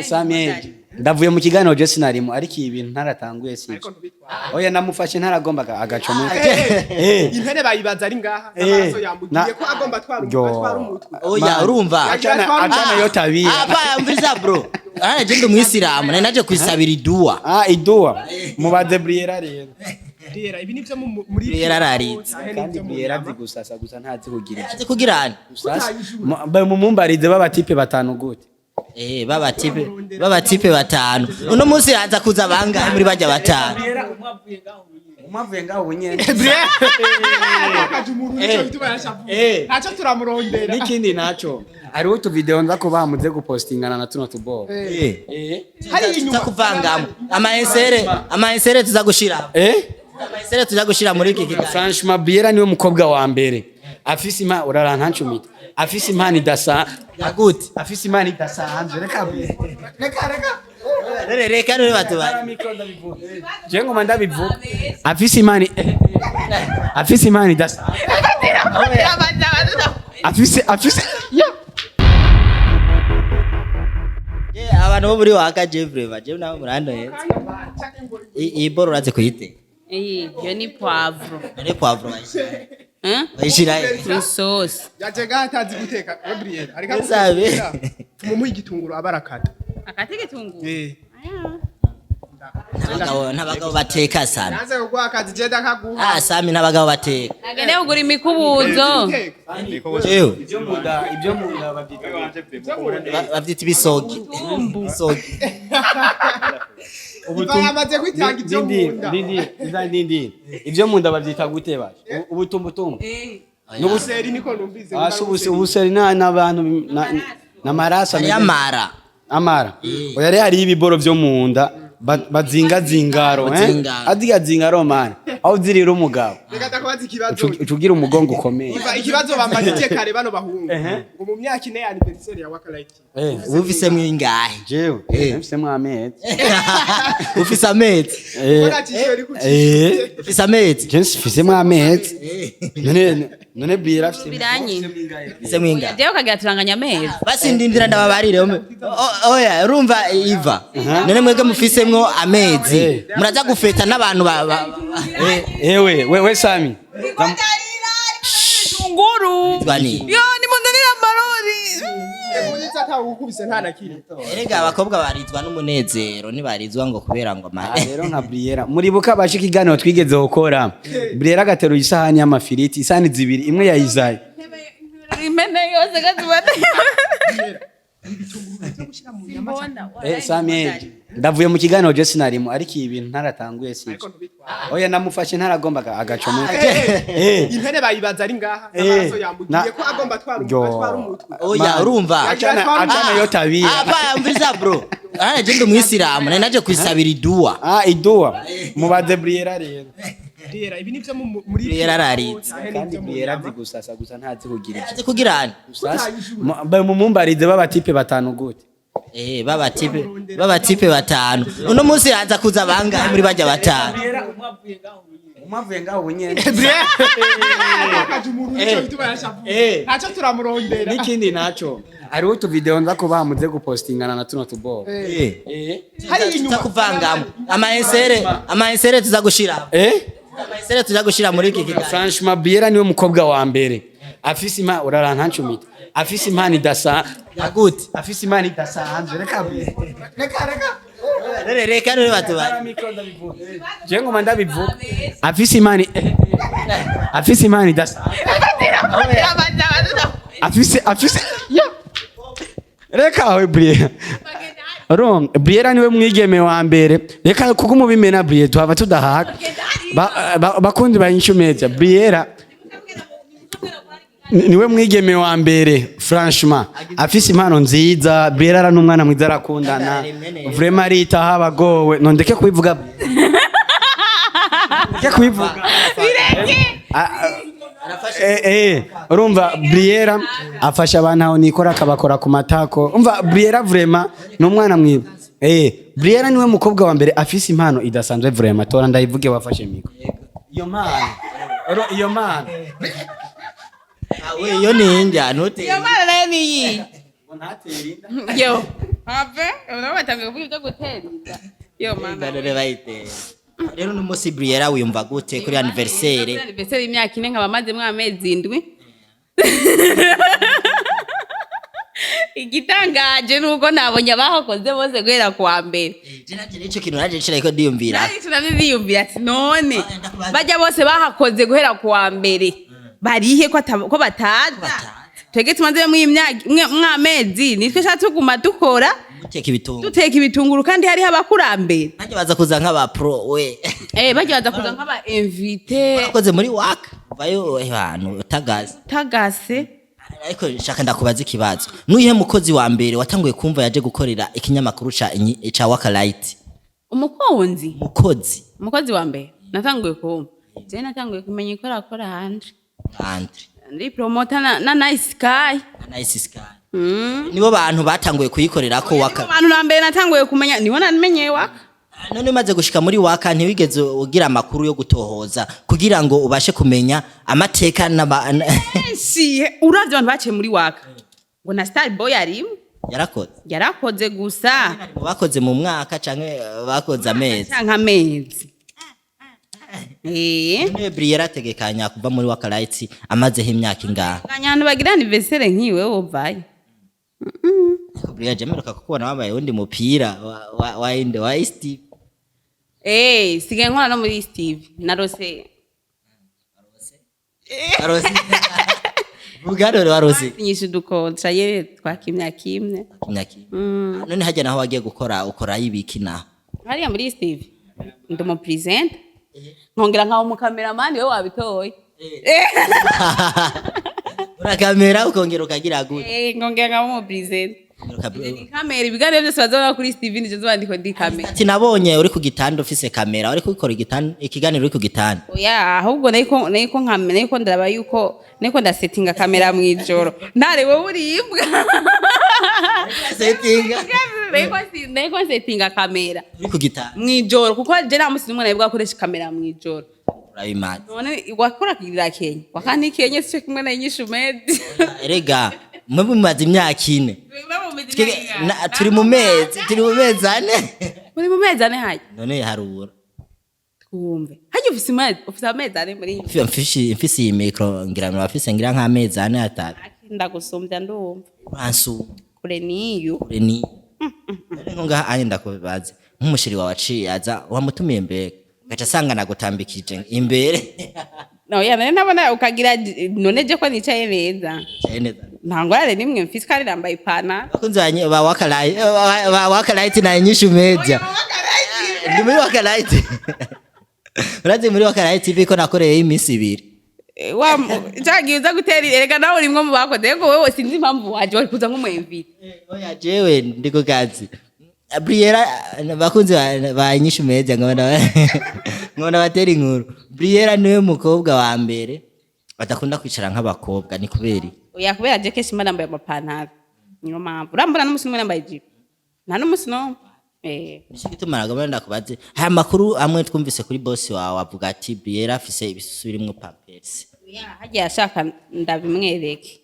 Samye ndavuye mu kiganiro je sinarimo ariko ibintu ntaratanguye sije oya namufashe ntaragomba agacomeka impene bayibaza ari ngaha n'amaraso yambugiye ko agomba twara umutwe oya urumva acana yo tabira mviza bro je ndi umwisilamu naje kwisabira idua idua mubaze Briella rero Briella ibi nivyo muri Briella araritse kandi Briella zigusasa gusa ntazi kugira azi kugirana mu mumbarize babatipe batanu gute babatipe batanu uno munsi haza kuza bangahe muri bajya batanu umwavuye ngaho bunyene ntaco turamurondera n'ikindi naco ari utu video nza ko bamuze gupostingana na tuno tubo hari inyuma kuvangamo ama-insere tuzagushira ama-insere tuzagushira muri iki kiganiro franchement Briella niwe mukobwa wa mbere afise ima urarantancumita afise imana idasa gute afise imana idasanzwe reka rero batubara je ngoma ndabivuga afise imana idasa afise abantu bo muri waka Jeffrey baje nabo murando heza iyi boro uraze kuyite yo ni poivro bayishira sauce yaje gatazi guteka Briella ariko sabe tumuha igitunguru abarakata akate gitunguru ntabagabo bateka sana naze kugwa akazi je ndakaguha sami ntabagabo bateka agene ugura imikubuzo ibyo munda bavyita ibisogi yamaze kwitanga ibyo munda ndindi ibyo munda bavyita gute baje ubutumbutumbu n'ubuseri niko numbize ubuseri n'abantu n'amarasa amara oya rero hari ibiboro byo munda bazinga zingaro adiga zingaro man aho zirira umugabo reka ndakubaza ikibazo ucugira umugongo ukomeye ikibazo bambagiye kare bano bahungu ngo mu myaka ine ya anniversaire ya Wakalike ufise mwingahe jewe ufise mwamezi ufise amezi ufise amezi je ufise mwamezi none Briella ufise mwingahe Deo kagira turanganya amezi basi ndindira ndababarire oya urumva Iva none mwege mufisemwo amezi muraza gufeta n'abantu we Sami nguru twani yo ni mundanira marori Munitsa atawukubise nta nakiri erega abakobwa barizwa n'umunezero nibarizwa ngo kubera ngo rero nka Briella muribuka bashika iganiro twigeze gukora Briella agateruye isahani y'amafiriti isahani zibiri imwe yayizaye imene yose gazubata Samye ndavuye mu kiganiro je sinarimo ariko ibintu ntaratanguye sije oya namufashe ntaragomba agacomeka impene bayibaza ari ngaha n'amaraso yambugiye ko agomba twara umutwe oya urumva acana yo tabira mviza bro je ndi umwisilamu naje kwisabira idua mubaze Briella rero Briella ibi nivyo muri Briella araritse kandi Briella zigusasa gusa ntazi kugira azi kugirana mu mumbarize babatipe batanu gute babatipe batanu uno munsi haza kuza bangahe muri bajya batanu umwavuye ngaho bunyene ntaco turamurondera n'ikindi naco ari utu video nza ko bamuze gupostingana na tuno tubo hari inyuma kuvangamo ama-insere tuzagushira ama-insere tuzagushira muri iki kiganiro franchement Briella niwe mukobwa wa mbere afise ima urarantancumita afise imana idasa gute afise imana idasanzwe reka rero batubara je ngoma ndabivuga afise imana idasa afise reka we Briella niwe mwigeme wa mbere reka kuko mubimena Briella tuhava tudahaga bakundi bayincumeza Briella niwe mwigeme wa mbere franchement afise impano nziza Briella n'umwana mwiza arakundana vraiment aritaho abagowe nondeke kubivuga urumva Briella afasha abantu aho nikora akabakora ku matako umva Briella vraiment n'umwana mwiza Briella niwe mukobwa wa mbere afise impano idasanzwe vraiment tora ndayivuge wafashe miko iyo mpano yo ninja nute yo mara nayo niyi yo ave urabona batangiye kuvuga ibyo guterinda yo mana Barere bayite rero n'umunsi Briella wiyumva gute kuri anniversaire y'imyaka 4 nkaba maze mwamezi 7 igitangaje nuko nabonye abahakoze bose guhera kuwa mbere je ico kintu naje nshira ko ndiyumvira nari tunabiyumvira ati none bajya bose bahakoze guhera kuwa mbere barihe ko bataza twege tumaze mu imyaka mwamezi nitwe shatse kuguma dukora duteka ibitunguru kandi hari abakurambere bajya baza kuza nk'aba pro we bajya baza kuza nk'aba invité bakoze muri waka bayo abantu tagase ariko shaka ndakubaza ikibazo nuyihe mukozi wa mbere watanguye kumva yaje gukorera ikinyamakuru ca Waka Light umukozi wa mbere natanguye kumva je natanguye kumenya ikora handi ndi promoter na Nice Sky nibo bantu batanguye kuyikorera ko Waka abantu na mbere natanguye kumenya niho namenyeye Waka none maze gushika muri Waka ntiwigeze ugira amakuru yo gutohoza kugira ngo ubashe kumenya amateka si uravye abantu baciye muri Waka ngo na Star Boy arimo yarakoze gusa bakoze mu mwaka canke bakoze amezi none Briella ategekanya kuva muri Waka Light amazeho imyaka ingahe abantu bagira anniversaire nkiwe wovaye Briella jemeruka kukubona wabaye undi mupira wa Steve sige nkora no muri Steve na Rose Bugarore wa Rose inyishu dukontra ye twakimya kimwe none hajya naho wagiye ukora yibiki naho hariya muri Steve ndomo present nkongera nkaho mu cameraman we wabitoye ura kamera ukongera ukagira gute nkongera nkaho mu present ni kamera ibiganiro byose bazona kuri Steve nije zobandiko ndi kamera ati nabonye uri ku gitanda ufise kamera uri kubikora ikiganiro uri ku gitanda oya ahubwo nayiko nkamera nayiko ndaraba yuko nayiko ndasettinga kamera mu ijoro ntare wowe uribwa settinga nayiko settinga kamera uri ku gitanda mu ijoro kuko je na musi numwe nabwo akoresha kamera mu ijoro urabimana none wakora kigira Kenya wakani Kenya cyo kimwe na inyishu med erega mwe mumaze imyaka 4 turi mu mezi ane muri mu mezi ane haje none harura twumve haje ufise amezi ane muri mfise iyi micro ngira ngo afise ngira nk'amezi ane atatu ndagusumbya ndumva bansu kure niyo nkonga ane ndakubaze nk'umushiri wawe aciyaza wamutumiye mbere gacha sanga nagutambikije imbere no none nabona ukagira none je ko nicaye neza ntangorane nimwe mfise kandi nambaye ipana bakunzanye ba Waka Light na inyishu media ndi muri Waka Light uraze muri Waka Light TV ko nakoreye imisi 2 jagiye uza gutera erega nawe urimwe mu bakoze yego wewe sinzi impamvu waje wari kuza nk'umwemvite oya jewe ndiko kazi Briella bakunze ba inyishu media ngabona batera inkuru Briella niwe mukobwa wa mbere batakunda kwicara nk'abakobwa ni kuberi oya kubera je keshi mba nambaye amapantaro niyo mpamvu urambona n'umusi umwe nambaye jipo nta n'umusi no nishiki gituma nagomba ndakubaze haya makuru amwe twumvise kuri boss wawe avuga ati Briella afise ibisusu birimwo pampers hagiye ashaka ndabimwereke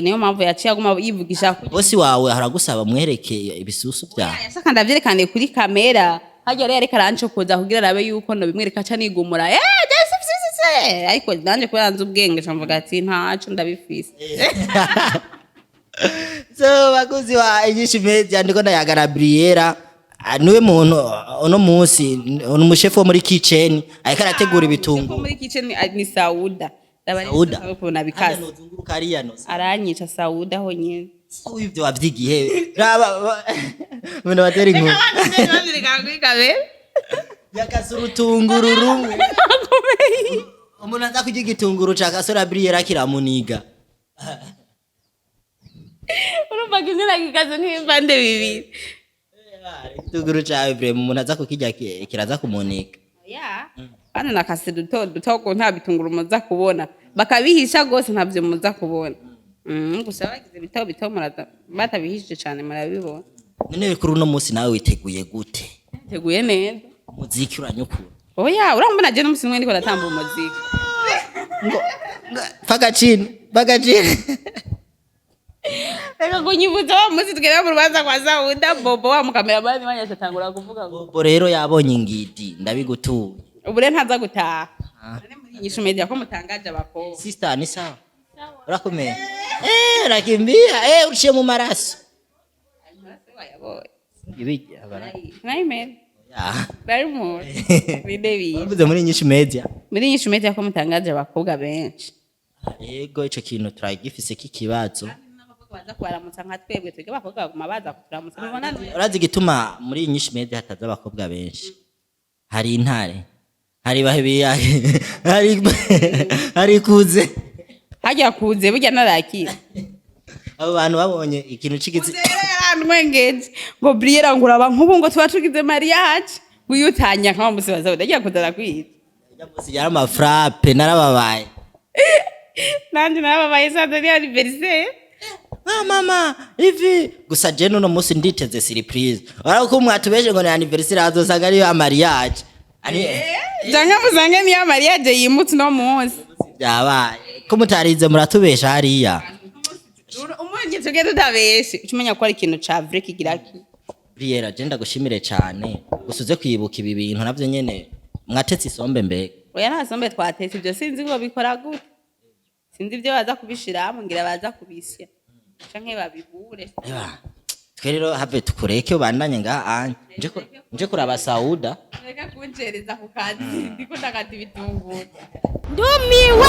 niyo mpamvu yaciye aguma yivugisha boss wawe haragusaba mwereke ibisusu byawe yashaka ndavyerekane kuri kamera hagiye rero ariko arancokoza kugira arabe yuko no bimwereka aca nigumura ariko nanje kuranza ubwenge camvuga ati ntaco ndabifise so bakuzi wa inyishu media ndiko ndayagara Briella niwe muntu uno munsi umushefu wo muri kitchen ariko arategura ibitunguru muri kitchen ni Sauda kubona bikaze aranyica Sauda ho nyene ivyo wavyigiye raba mwana batera inkuru yakasura utunguru rumwe umuntu aza kurya igitunguru ca kasora Briella kiramuniga urumva kinira kikaze nk'impande bibiri igitunguru cawe Briella umuntu aza kukirya kiraza kumuniga bana nakase duto ko nta bitunguru muza kubona bakabihisha gose ntavyo muza kubona gusa bagize bito muraza batabihishije cyane murabibona none kuri uno munsi nawe witeguye gute teguye neza umuziki uranyukura oya urambona je n'umusi mwe ndiko natamba umuziki ngo bagacini Reka kunyibuza wa munsi tugera mu rubanza kwa Sauda Bobo wa mukameramani wanyase tangura kuvuga ngo Bobo rero yabonye ingidi ndabigutuye. ubu rero ntaza gutaha. None muri inyishu media ko mutangaje abakobwa. Sister ni sawa. Urakomeye. Rakimbia uciye mu maraso. Ibi abara. Naimere. Ya. Bari mu. Bidebi. Uvuze muri inyishu media. Muri inyishu media ko mutangaje abakobwa benshi. Yego ico kintu turagifise kikibazo. Baza kwaramutsa nka twebwe twebwe abakobwa baguma baza kuturamutsa mubona Urazi gituma muri inyishu media hataza abakobwa benshi. Hari intare. Hari bahebi hari kuze. hajya kuze burya narakira Abo bantu babonye ikintu cigizi. Nwengeje ngo Briella nguraba nkubu ngo tuba tugize mariage guyutanya nka musibaza udagiye kudara kwita. Yamusi yara ma frappe narababaye. Nanje narababaye sadari anniversaire. Mama ivi gusa je no musi nditeze surprise. Arako mwatubeje ngo ni anniversaire azosanga ari ya mariage. Ani Janga muzange ni ya mariage yimutse no munsi. Yabaye. Ko mutarize muratubesha hariya. Umunye tuge tutabeshe. Ucumenya ko ari ikintu ca vrai kigira ki. Briella je ndagushimire cyane. Gusuze kwibuka ibi bintu navyo nyene mwatetse isombe mbega. Oya nta sombe twatetse ibyo sinzi ngo bikora gute. Sinzi ibyo baza kubishiramo ngira baza kubisya. Canke babibure. Eba. Twe rero have tukureke ubandanye nga nje kuraba Sauda. Reka kunjereza ku kazi ndiko ndakati bitungura. Ndumiwe.